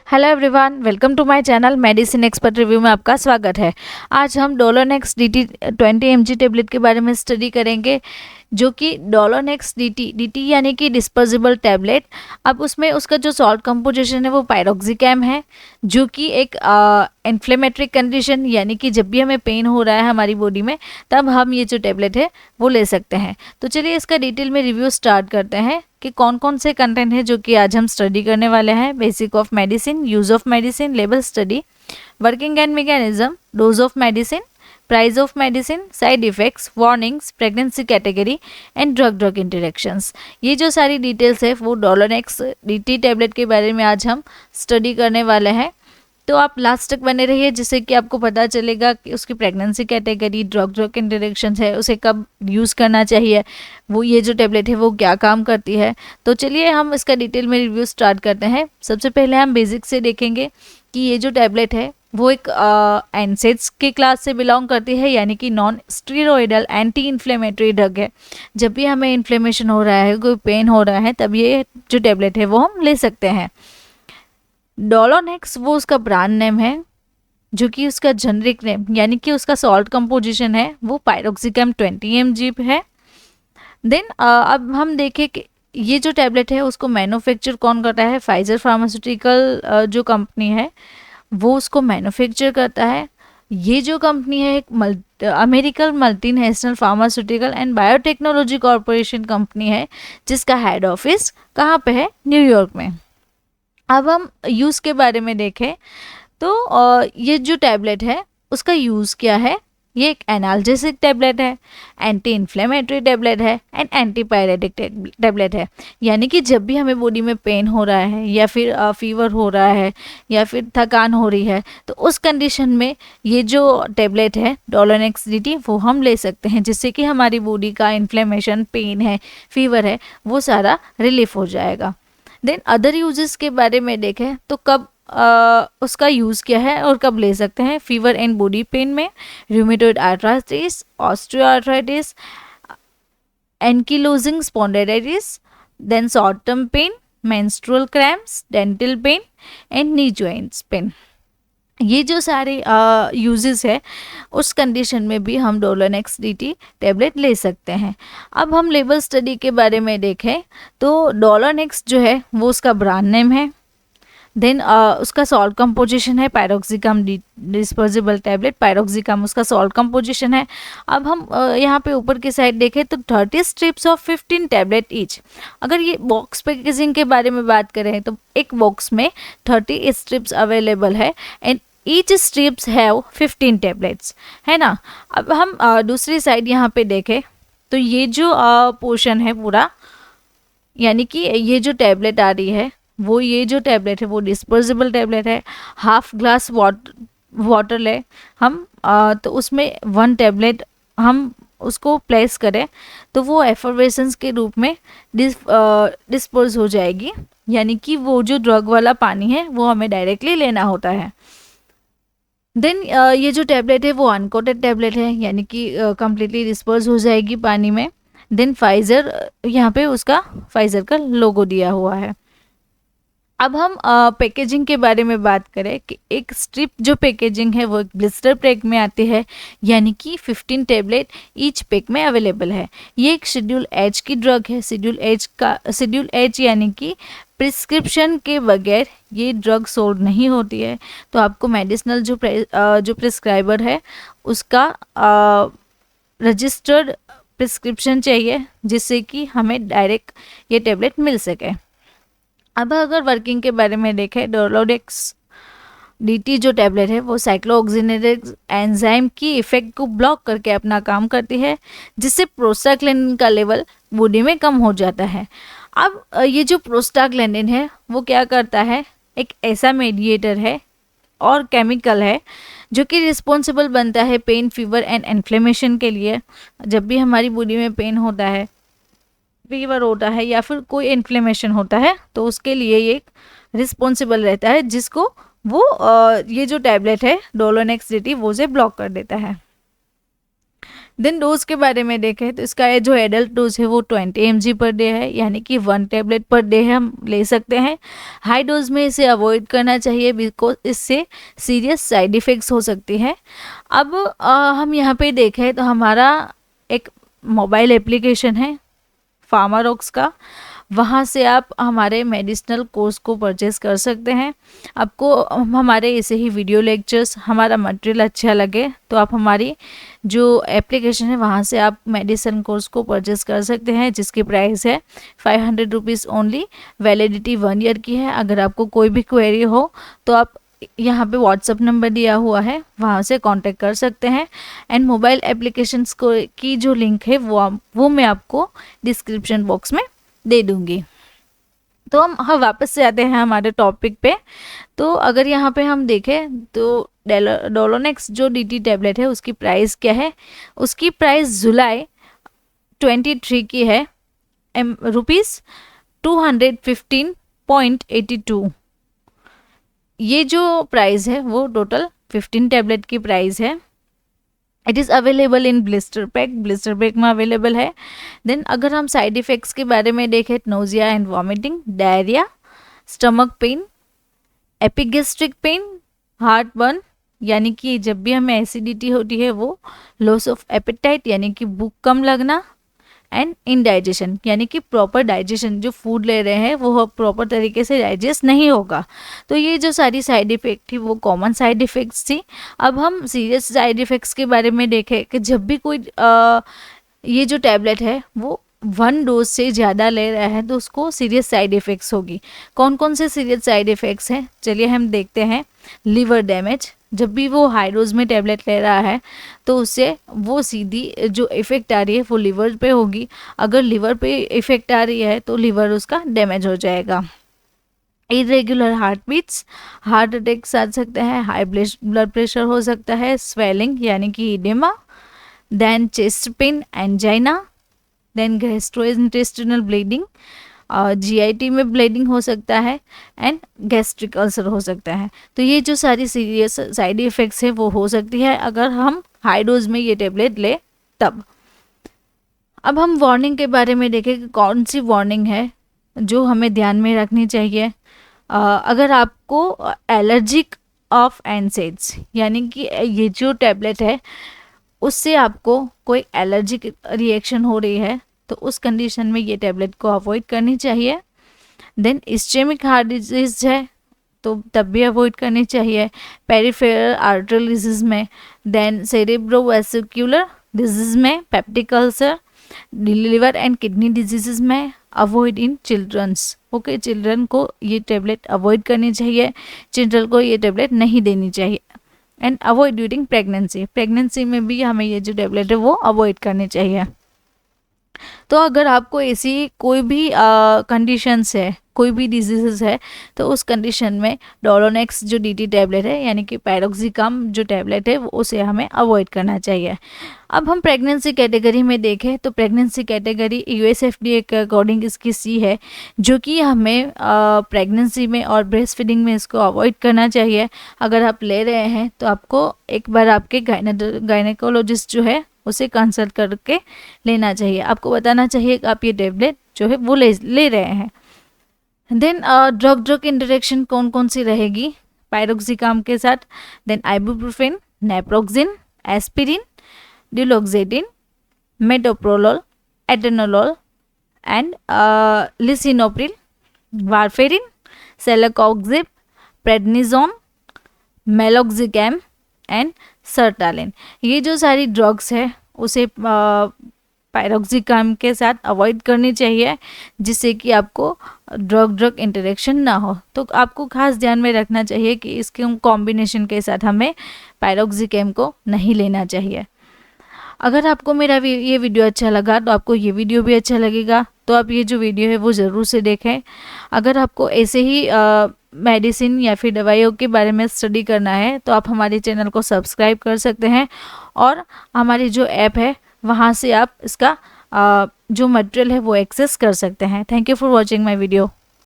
Hello everyone, welcome to my channel medicine expert review में आपका स्वागत है। आज हम डोलोनेक्स DT 20 mg टेबलेट के बारे में स्टडी करेंगे, जो कि डोलोनेक्स DT यानी कि डिस्पोजेबल टैबलेट। अब उसमें उसका जो सॉल्ट कंपोजिशन है वो पायरोक्सिकैम है, जो कि एक इन्फ्लेमेटरी कंडीशन यानी कि जब भी हमें पेन हो रहा है हमारी बॉडी में, तब हम ये जो टैबलेट है वो ले सकते हैं। तो चलिए इसका डिटेल में रिव्यू स्टार्ट करते हैं कि कौन कौन से कंटेंट है जो कि आज हम स्टडी करने वाले हैं। Basic of medicine, use of medicine, label study, working and mechanism, dose of medicine, price of medicine, side effects, warnings, pregnancy category and drug drug interactions. ये जो सारी डिटेल्स है वो डोलोनेक्स DT टैबलेट के बारे में आज हम स्टडी करने वाले हैं। तो आप लास्ट तक बने रहिए, जिससे कि आपको पता चलेगा कि उसकी pregnancy category, drug drug interactions है, उसे कब यूज़ करना चाहिए, वो ये जो टैबलेट है वो क्या काम करती है। तो चलिए हम इसका डिटेल में रिव्यू स्टार्ट करते हैं। सबसे पहले हम बेसिक से देखेंगे कि ये जो टैबलेट है वो एक एनसेड्स के क्लास से बिलोंग करती है, यानी कि non steroidal anti inflammatory drug है। जब भी हमें इन्फ्लेमेशन हो रहा है, कोई पेन हो रहा है, तब ये जो टैबलेट है वो हम ले सकते हैं। डोलोनेक्स वो उसका ब्रांड नेम है, जो कि उसका जेनरिक नेम यानी कि उसका सॉल्ट कंपोजिशन है वो पायरोक्सिकैम 20 mg है। देन अब हम देखें कि ये जो टैबलेट है उसको मैन्युफैक्चर कौन करता है। फाइजर फार्मास्यूटिकल जो कंपनी है वो उसको मैन्युफैक्चर करता है। ये जो कंपनी है एक American multinational pharmaceutical and biotechnology corporation company है, जिसका हेड ऑफिस कहाँ पे है? न्यूयॉर्क में। अब हम यूज़ के बारे में देखें तो ये जो टैबलेट है उसका यूज़ क्या है। ये एक एनाल्जेसिक टैबलेट है, एंटी इन्फ्लेमेटरी टैबलेट है एंड एंटीपायरेटिक टैबलेट है। यानी कि जब भी हमें बॉडी में पेन हो रहा है या फिर फीवर हो रहा है या फिर थकान हो रही है, तो उस कंडीशन में ये जो टैबलेट है डोलोनेक्स DT वो हम ले सकते हैं, जिससे कि हमारी बॉडी का इन्फ्लेमेशन, पेन है, फीवर है, वो सारा रिलीफ हो जाएगा। देन अदर यूजेस के बारे में देखें तो कब उसका यूज़ क्या है और कब ले सकते हैं। फीवर एंड बॉडी पेन में, rheumatoid arthritis, osteoarthritis, ankylosing spondylitis, then short term pain, menstrual cramps, dental pain and knee joints pain. ये जो सारे यूजेस है उस कंडीशन में भी हम डोलोनेक्स DT टैबलेट ले सकते हैं। अब हम लेबल स्टडी के बारे में देखें तो डोलोनेक्स जो है वो उसका ब्रांड नेम है। देन उसका सॉल्ट कंपोजिशन है पायरोक्सिकम डिस्पोजेबल टैबलेट, पायरोक्सिकम उसका सॉल्ट कंपोजिशन है। अब हम यहाँ पे ऊपर की साइड देखें तो 30 स्ट्रिप्स ऑफ 15 टैबलेट ईच। अगर ये बॉक्स पैकेजिंग के बारे में बात करें तो एक बॉक्स में 30 स्ट्रिप्स अवेलेबल है and each strips have 15 tablets, है ना। अब हम दूसरी साइड यहाँ पे देखें तो ये जो पोर्शन है पूरा, यानी कि ये जो टैबलेट आ रही है वो, ये जो टैबलेट है वो डिस्पोजेबल टैबलेट है। हाफ ग्लास वाटर ले हम तो उसमें 1 टैबलेट हम उसको प्लेस करें तो वो एफर्वेसेंस के रूप में डिस्पोज हो जाएगी, यानी कि वो जो ड्रग वाला पानी है वो हमें डायरेक्टली लेना होता है। देन ये जो टैबलेट है वो अनकोटेड टैबलेट है, यानी कि कम्प्लीटली डिस्पोज हो जाएगी पानी में। देन फाइजर, यहाँ पे उसका फाइजर का लोगो दिया हुआ है। अब हम पैकेजिंग के बारे में बात करें कि एक स्ट्रिप जो पैकेजिंग है वो एक ब्लिस्टर पैक में आती है, यानी कि 15 टैबलेट ईच पैक में अवेलेबल है। ये एक शेड्यूल H की ड्रग है। शेड्यूल H यानी कि प्रिस्क्रिप्शन के बगैर ये ड्रग सोल्ड नहीं होती है। तो आपको मेडिसिनल जो प्रिस्क्राइबर है उसका रजिस्टर्ड प्रिस्क्रिप्शन चाहिए, जिससे कि हमें डायरेक्ट ये टैबलेट मिल सके। अब अगर वर्किंग के बारे में देखें, डोलोनेक्स DT जो टैबलेट है वो साइक्लोऑक्सिनेज एंजाइम की इफेक्ट को ब्लॉक करके अपना काम करती है, जिससे प्रोस्टाग्लैंडिन का लेवल बॉडी में कम हो जाता है। अब ये जो प्रोस्टाग्लैंडिन है वो क्या करता है, एक ऐसा मेडिएटर है और केमिकल है जो कि रिस्पॉन्सिबल बनता है पेन, फीवर एंड इन्फ्लेमेशन के लिए। जब भी हमारी बॉडी में पेन होता है, फीवर होता है या फिर कोई इन्फ्लेमेशन होता है, तो उसके लिए ये रिस्पॉन्सिबल रहता है, जिसको वो ये जो टैबलेट है डोलोनेक्स DT वो से ब्लॉक कर देता है। देन डोज के बारे में देखें तो इसका जो एडल्ट डोज है वो 20 mg पर डे है, यानी कि 1 टैबलेट पर डे हम ले सकते हैं। हाई डोज में इसे अवॉइड करना चाहिए बिकॉज इससे सीरियस साइड इफ़ेक्ट्स हो सकती है। अब हम यहाँ पे देखें तो हमारा एक मोबाइल एप्लीकेशन है फार्मारॉक्स का, वहाँ से आप हमारे मेडिसिनल कोर्स को परचेज़ कर सकते हैं। आपको हमारे ऐसे ही वीडियो लेक्चर्स, हमारा मटेरियल अच्छा लगे तो आप हमारी जो एप्लीकेशन है वहाँ से आप मेडिसिन कोर्स को परचेज़ कर सकते हैं, जिसकी प्राइस है 500 रुपीज़ ओनली। वैलिडिटी 1 ईयर की है। अगर आपको कोई भी क्वेरी हो तो आप यहाँ पे व्हाट्सअप नंबर दिया हुआ है, वहाँ से कांटेक्ट कर सकते हैं। एंड मोबाइल एप्लीकेशंस को की जो लिंक है वो मैं आपको डिस्क्रिप्शन बॉक्स में दे दूँगी। तो हम वापस से आते हैं हमारे टॉपिक पे। तो अगर यहाँ पे हम देखें तो डोलोनेक्स जो DT टैबलेट है उसकी प्राइस क्या है, उसकी प्राइस जुलाई 23 की है रुपीज़ 215.82। ये जो प्राइस है वो टोटल 15 टैबलेट की प्राइस है। It is available in blister pack में अवेलेबल है। देन अगर हम साइड इफ़ेक्ट्स के बारे में देखें, nausea and vomiting, diarrhoea, stomach pain, epigastric pain, heart burn यानी कि जब भी हमें एसिडिटी होती है वो, लॉस ऑफ एपेटाइट यानी कि भूख कम लगना, एंड इनडाइजेशन यानी कि प्रॉपर डाइजेशन, जो फूड ले रहे हैं वो प्रॉपर तरीके से डाइजेस्ट नहीं होगा। तो ये जो सारी साइड इफ़ेक्ट थी वो कॉमन साइड इफ़ेक्ट्स थी। अब हम सीरियस साइड इफ़ेक्ट्स के बारे में देखें कि जब भी कोई ये जो टैबलेट है वो 1 डोज से ज़्यादा ले रहा है तो उसको सीरियस साइड इफ़ेक्ट्स होगी। कौन कौन से सीरियस साइड इफ़ेक्ट्स हैं चलिए हम देखते हैं। लीवर डैमेज, जब भी वो हाई डोज में टैबलेट ले रहा है तो उससे वो सीधी जो इफ़ेक्ट आ रही है वो लीवर पे होगी। अगर लीवर पे इफ़ेक्ट आ रही है तो लीवर उसका डैमेज हो जाएगा। Irregular heart beats, heart attacks आ सकते हैं, हाई ब्लड प्रेशर हो सकता है, स्वेलिंग यानी कि oedema, then chest pain, angina, then gastrointestinal bleeding, GIT में ब्लीडिंग हो सकता है, एंड गैस्ट्रिक अल्सर हो सकता है। तो ये जो सारी सीरियस साइड इफ़ेक्ट्स है वो हो सकती है अगर हम हाई डोज में ये टेबलेट ले तब। अब हम वार्निंग के बारे में देखें कि कौन सी वार्निंग है जो हमें ध्यान में रखनी चाहिए। अगर आपको एलर्जिक ऑफ एनसेड्स यानी कि ये जो टैबलेट है उससे आपको कोई एलर्जिक रिएक्शन हो रही है तो उस कंडीशन में ये टैबलेट को अवॉइड करनी चाहिए। देन इस्चेमिक हार्ट डिजीज़ है तो तब भी अवॉइड करनी चाहिए। पेरिफेरल आर्टरी डिजीज़ में, देन सेरेब्रोवैस्कुलर डिजीज़ में, peptic ulcer, liver and kidney disease में, avoid in childrens. Okay, children को ये टैबलेट अवॉइड करनी चाहिए, चिल्ड्रन को ये टैबलेट नहीं देनी चाहिए। एंड अवॉइड ड्यूरिंग प्रेगनेंसी में भी हमें ये जो टैबलेट है वो अवॉइड करनी चाहिए। तो अगर आपको ऐसी कोई भी कंडीशंस है, कोई भी डिजीज़ है तो उस कंडीशन में डोलोनेक्स जो DT टैबलेट है यानी कि पैरोक्सिकम जो टैबलेट है वो उसे हमें अवॉइड करना चाहिए। अब हम प्रेगनेंसी कैटेगरी में देखें तो प्रेगनेंसी कैटेगरी US FDA के अकॉर्डिंग इसकी C है, जो कि हमें प्रेगनेंसी में और ब्रेस्ट फीडिंग में इसको अवॉइड करना चाहिए। अगर आप ले रहे हैं तो आपको एक बार आपके गायनेकोलॉजिस्ट जो है उसे कंसल्ट करके लेना चाहिए। आपको बताना चाहिए कि आप ये टैबलेट जो है वो ले रहे हैं। देन ड्रग इंटरेक्शन कौन कौन सी रहेगी पायरोक्सिकम के साथ, then ibuprofen, naproxen, aspirin, duloxetine, metoprolol, atenolol and lisinopril, warfarin, celecoxib, prednisone, meloxicam and sertraline. ये जो सारी ड्रग्स है उसे पायरोक्सिकम के साथ अवॉइड करनी चाहिए जिससे कि आपको ड्रग इंटरेक्शन ना हो। तो आपको खास ध्यान में रखना चाहिए कि इसके कॉम्बिनेशन के साथ हमें पायरोक्सिकम को नहीं लेना चाहिए। अगर आपको मेरा ये वीडियो अच्छा लगा तो आपको ये वीडियो भी अच्छा लगेगा, तो आप ये जो वीडियो है वो ज़रूर से देखें। अगर आपको ऐसे ही मेडिसिन या फिर दवाइयों के बारे में स्टडी करना है तो आप हमारे चैनल को सब्सक्राइब कर सकते हैं और हमारी जो ऐप है वहाँ से आप इसका जो मटेरियल है वो एक्सेस कर सकते हैं। Thank you for watching my video.